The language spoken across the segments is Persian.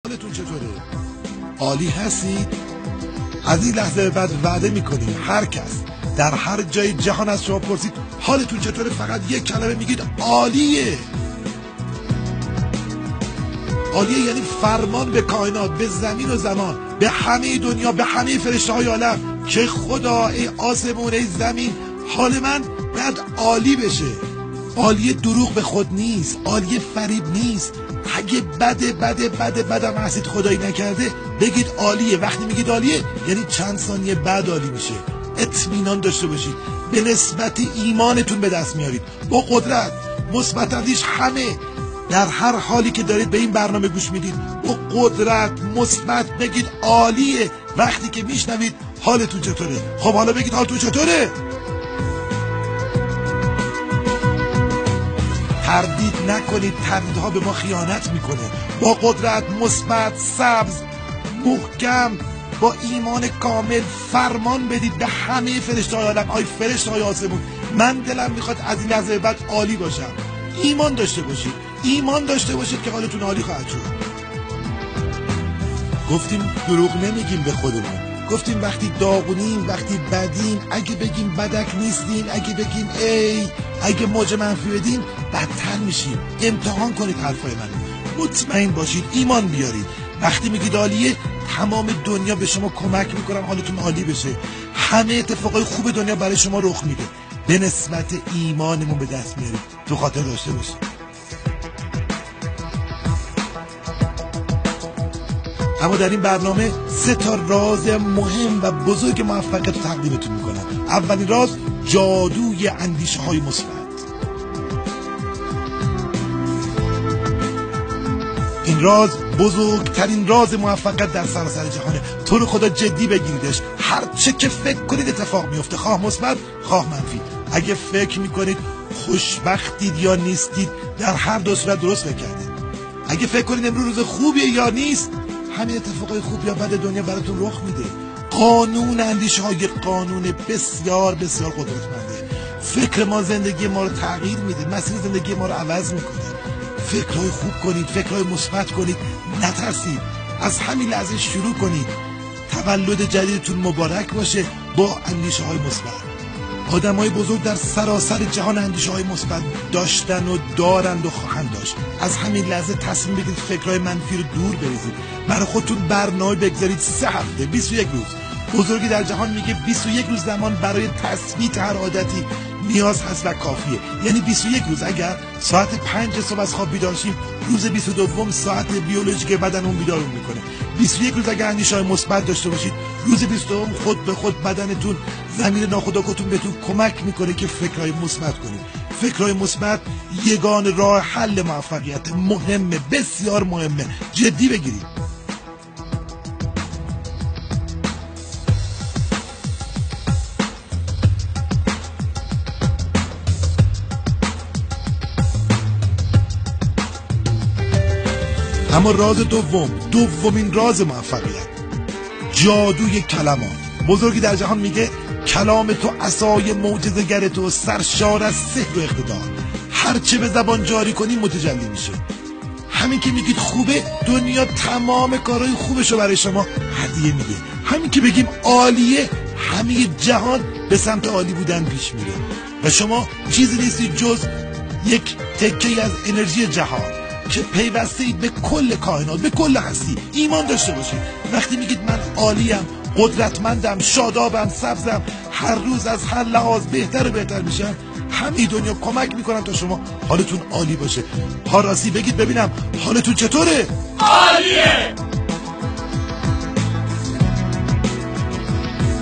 حالتون چطوره؟ عالی هستید؟ از این لحظه به بعد وعده میکنیم هر کس در هر جای جهان از شما پرسید حالتون چطوره، فقط یک کلمه میگید عالیه. عالیه یعنی فرمان به کائنات، به زمین و زمان، به همه دنیا، به همه فرشته های عالم که خدا ای آسمون ای زمین حال من باید عالی بشه. عالیه دروغ به خود نیست، عالیه فریب نیست. اگه بدم هستید خدایی نکرده بگید عالیه. وقتی میگید عالیه یعنی چند ثانیه بعد عالی میشه. اطمینان داشته باشید به نسبت ایمانتون به دست میارید با قدرت مثبت اندیش. همه در هر حالی که دارید به این برنامه گوش میدید با قدرت مثبت بگید عالیه. وقتی که میشنوید حالتون چطوره، خب حالا بگید حالتون چطوره. تردید نکنید، تردیدها به ما خیانت میکنه. با قدرت مثبت سبز محکم با ایمان کامل فرمان بدید به همه فرشته های عالم. آی فرشته های آسمون من دلم میخواد از این لحظه بعد عالی باشم. ایمان داشته باشید، ایمان داشته باشید که حالتون عالی خواهد شد. گفتیم دروغ نمیگیم به خودمون، گفتیم وقتی داغونیم، وقتی بدیم، اگه بگیم بدک نیستیم، اگه بگیم ای، اگه موج منفی بدیم بدتر میشیم. امتحان کنید حرفای من، مطمئن باشید، ایمان بیارید. وقتی میگید عالیه تمام دنیا به شما کمک میکنم حالتون عالی بشه. همه اتفاقای خوب دنیا برای شما رخ میده به نسبت ایمانمون به دست میارید. تو خاطر داشته باشید. اما در این برنامه 3 راز مهم و بزرگ موفقیت رو تقدیمتون میکنم. اولین راز جادوی اندیشه های مثبت. این راز بزرگترین راز موفقیت در سراسر جهانه. تو رو خدا جدی بگیریدش. هر چه که فکر کنید اتفاق میفته، خواه مثبت خواه منفی. اگه فکر میکنید خوشبختید یا نیستید، در هر دو صورت درست فکر کردید. اگه فکر کنید امروز روز خوبیه یا نیست، همین اتفاقای خوب یا بد دنیا براتون رخ میده. قانون اندیشه های قانون بسیار بسیار قدرتمنده. فکر ما زندگی ما رو تغییر میده، مسیر زندگی ما رو عوض میکنه. فکرهای خوب کنید، فکرهای مثبت کنید، نترسید. از همین لحظه شروع کنید. تولد جدیدتون مبارک باشه با اندیشه های مثبت. آدمای بزرگ در سراسر جهان اندیشه های مثبت داشتن و دارند و خواهند داشت. از همین لحظه تصمیم بگیرید فکرهای منفی رو دور بریزید. برای خودتون برنامه بگذارید 3 هفته 21 روز. بزرگی در جهان میگه 21 روز زمان برای تثبیت هر عادتی نیاز هست و کافیه. یعنی 21 روز. اگر ساعت 5 صبح از خواب بیدار شیم، روز 22 ساعت بیولوژیک بدنمون بیدارمون میکنه. 21 روز اگر اندیشه‌های مثبت داشته باشید، روز 22 خود به خود بدنتون، زمین ناخودآگاهتون بهتون کمک میکنه که فکرهای مثبت کنید. فکرهای مثبت یگانه راه حل موفقیت. مهمه، بسیار مهمه، جدی بگیرید. اما راز دومین راز موفقیت، جادوی کلمات. بزرگی در جهان میگه کلام تو عصای معجزه‌گر تو، سرشار از سحر و اقتدار. هر چه به زبان جاری کنی متجلی میشه. همین که میگید خوبه، دنیا تمام کارهای خوبشو برای شما هدیه میده. همین که بگیم عالیه، همه جهان به سمت عالی بودن پیش میره و شما چیزی نیستید جز یک تکه از انرژی جهان که پیوسته اید به کل کائنات، به کل هستی. ایمان داشته باشید. وقتی میگید من عالیم، قدرتمندم، شادابم، سبزم، هر روز از هر لحاظ بهتر و بهتر میشم، همه دنیا کمک میکنن تا شما حالتون عالی باشه. راستی بگید ببینم حالتون چطوره؟ عالیه.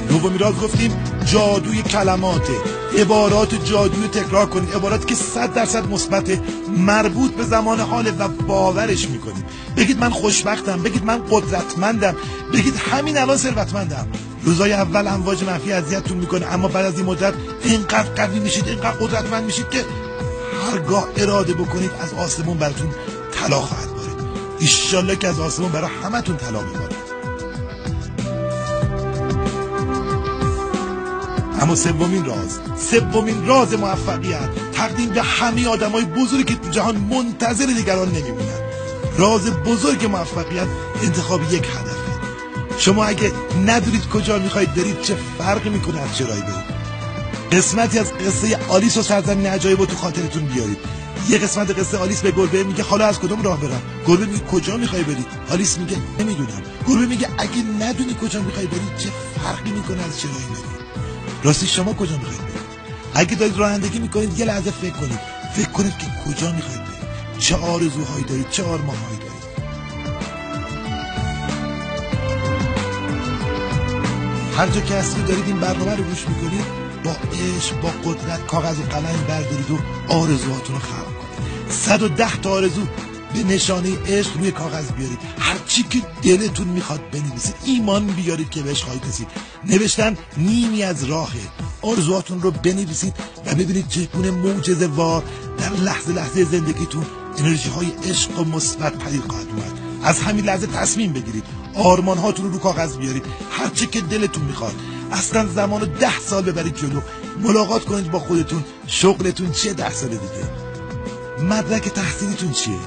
دومین راز گفتیم جادوی کلماته. عبارات جادویی تکرار کنید، عبارات که 100% مثبته، مربوط به زمان حاله و باورش میکنید. بگید من خوشبختم، بگید من قدرتمندم، بگید همین الان ثروتمندم. روزای اول امواج منفی اذیتتون میکنه، اما بعد از این مدت اینقدر قوی میشید، اینقدر قدرتمند میشید که هرگاه اراده بکنید از آسمون براتون طلا خواهد بارید. ایشالله که از آسمون برای همتون طلا بباره. اما سومین راز موفقیت، تقدیم به همه آدمای بزرگی که تو جهان منتظر دیگران نمیمونن. راز بزرگ موفقیت انتخاب یک هدفه. شما اگه ندونید کجا میخواید برید چه فرقی میکنه از چه راهی برید. قسمتی از قصه آلیس و سرزمین عجایب رو تو خاطرتون بیارید. یه قسمت قصه آلیس به گربه میگه حالا از کدوم راه برم؟ گربه میگه کجا میخوای بری؟ آلیس میگه نمیدونم. گربه میگه اگه ندونی کجا میخوای بری چه فرقی میکنه از چه راهی بری؟ راستی شما کجا میخواید برید؟ اگه دارید رانندگی میکنید یه لحظه فکر کنید که کجا میخواید برید. چه آرزوهایی دارید؟ چه آرمانهایی دارید؟ هر جا که هستید دارید این برنامه رو گوش میکنید با عشق با قدرت کاغذ و قلم بردارید و آرزوهاتون رو خلق کنید. 110 تا آرزو به نشانه عشق روی کاغذ بیارید. هر چی که دلتون میخواد بنویسید. ایمان بیارید که بهش خواهید رسید. نوشتن نیمی از راهه. آرزوهاتون رو بنویسید و ببینید چگونه معجزه وار در لحظه زندگیتون انرژی های عشق و مثبت پدید خواهد اومد. از همین لحظه تصمیم بگیرید. آرمان هاتون رو کاغذ بیارید. هر چی که دلتون میخواد. اصلا زمانو 10 سال ببرید جلو. ملاقات کنید با خودتون. شغلتون چیه 10 سال دیگه؟ مدرک تحصیلیتون چیه؟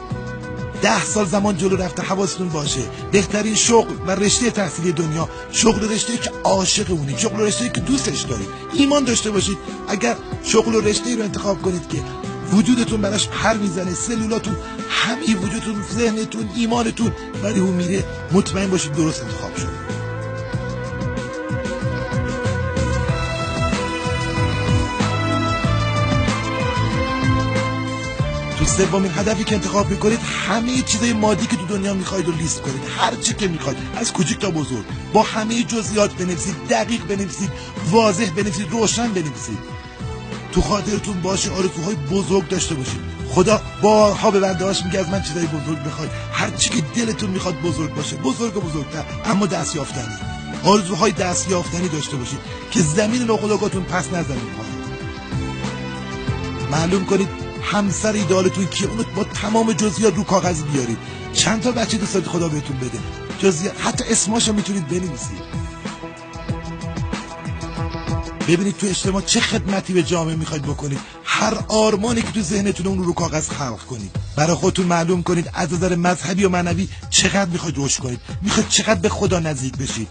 10 سال زمان جلو رفته حواستون باشه. بهترین شغل و رشته تحصیلی دنیا شغل رشته‌ای که عاشق اونید، شغل رشته‌ای که دوستش دارید. ایمان داشته باشید. اگر شغل و رشته‌ای رو انتخاب کنید که وجودتون براش پر میزنه، سلولاتون، همه وجودتون، ذهنتون، ایمانتون برای اون میره، مطمئن باشید درست انتخاب شد. سومین هدفی که انتخاب میکنید همه چیزای مادی که تو دنیا میخواید رو لیست کنید. هر چی که میخواید از کوچیک تا بزرگ با همه جزئیات بنویسید، دقیق بنویسید، واضح بنویسید، روشن بنویسید. تو خاطرتون باشه آرزوهای بزرگ داشته باشید. خدا بارها به بنده‌هاش میگه از من چیزای بزرگ بخواید. هر چی که دلتون میخواد بزرگ باشه، بزرگ و بزرگتر، اما دستیافتنی. آرزوهای دستیافتنی داشته باشید که زمین ناخودآگاهتون پس نزنه. معلوم کنید همسر ایدالتون کیه، اونو با تمام جزئیات رو کاغذ بیارید. چند تا بچه دوست دارید خدا بهتون بده، جزئیات حتی اسماشو میتونید بنویسید. ببینید تو اجتماع چه خدمتی به جامعه میخواید بکنید. هر آرمانی که تو ذهنتون اون رو کاغذ خلق کنید. برای خودتون معلوم کنید از نظر مذهبی و معنوی چقدر میخواید رشد کنید، میخواید چقدر به خدا نزدیک بشید.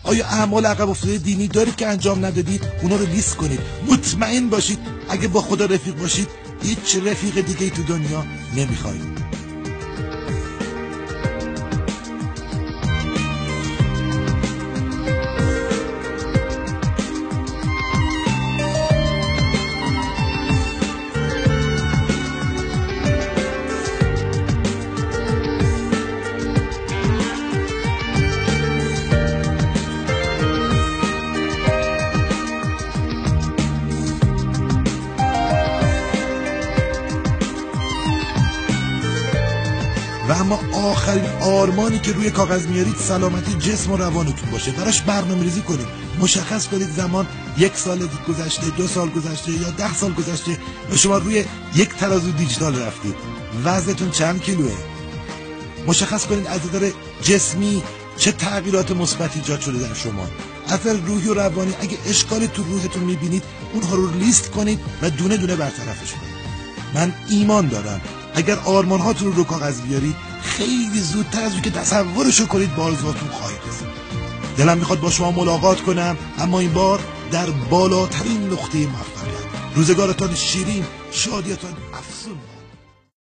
آیا اعمال عقب افتاده دینی دارید که انجام ندادید؟ اونا رو لیست کنید. مطمئن باشید اگه با خدا رفیق باشید هیچ رفیق دیگه تو دنیا نمیخواید. و اما آخرین آرمانی که روی کاغذ میارید سلامتی جسم و روانتون باشه. براش برنامه‌ریزی کنید. مشخص کنید زمان 1 سال گذشته، 2 سال گذشته یا 10 سال گذشته و شما روی یک ترازو دیجیتال رفتید. وزنتون چند کیلوه؟ مشخص کنید از نظر جسمی چه تغییرات مثبتی ایجاد شده در شما. از نظر روحی و روانی اگه اشکالی تو روحتون میبینید اونها رو لیست کنید و دونه دونه برطرفش کنید. من ایمان دارم اگر آرمان هاتون رو کاغذ بیارید خیلی زودتر از اون که تصورشو کنید با آرزوهاتون خواهید رسید. دلم میخواد با شما ملاقات کنم، اما این بار در بالاترین نقطه موفقیت. روزگارتان شیرین، شادیتان